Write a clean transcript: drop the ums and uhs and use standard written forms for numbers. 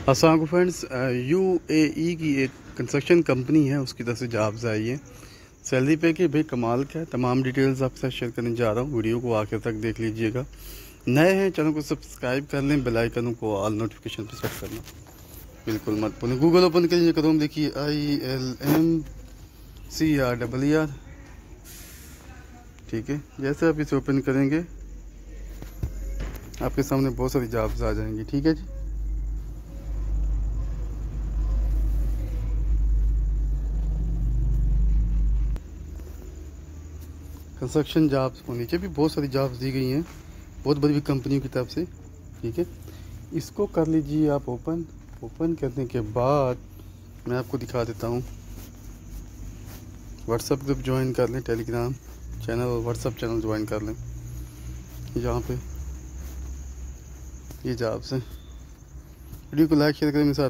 अस्सलाम वालेकुम friends, UAE की एक कंस्ट्रक्शन कंपनी है, उसकी तरफ से जॉब्स आई है। सैलरी पे के भाई कमाल का है। तमाम डिटेल्स आपके साथ शेयर करने जा रहा हूँ। वीडियो को आखिर तक देख लीजिएगा। नए हैं चैनल को सब्सक्राइब कर लें, बेल आइकन को ऑल नोटिफिकेशन पर सेट करना बिल्कुल मत भूलें। गूगल ओपन करिए, करूँ देखिए ILMCRER। ठीक है, जैसे आप इसे ओपन करेंगे आपके सामने बहुत सारी जॉब्स आ जाएंगी। ठीक है जी, कंस्ट्रक्शन जॉब्स को नीचे भी बहुत सारी जॉब्स दी गई हैं, बहुत बड़ी कंपनियों की तरफ से। ठीक है, इसको कर लीजिए आप ओपन। ओपन करने के बाद मैं आपको दिखा देता हूँ। व्हाट्सएप ग्रुप ज्वाइन कर लें, टेलीग्राम चैनल और व्हाट्सएप चैनल ज्वाइन कर लें। यहाँ पे ये जॉब्स हैं। वीडियो को लाइक शेयर करें मेरे साथ।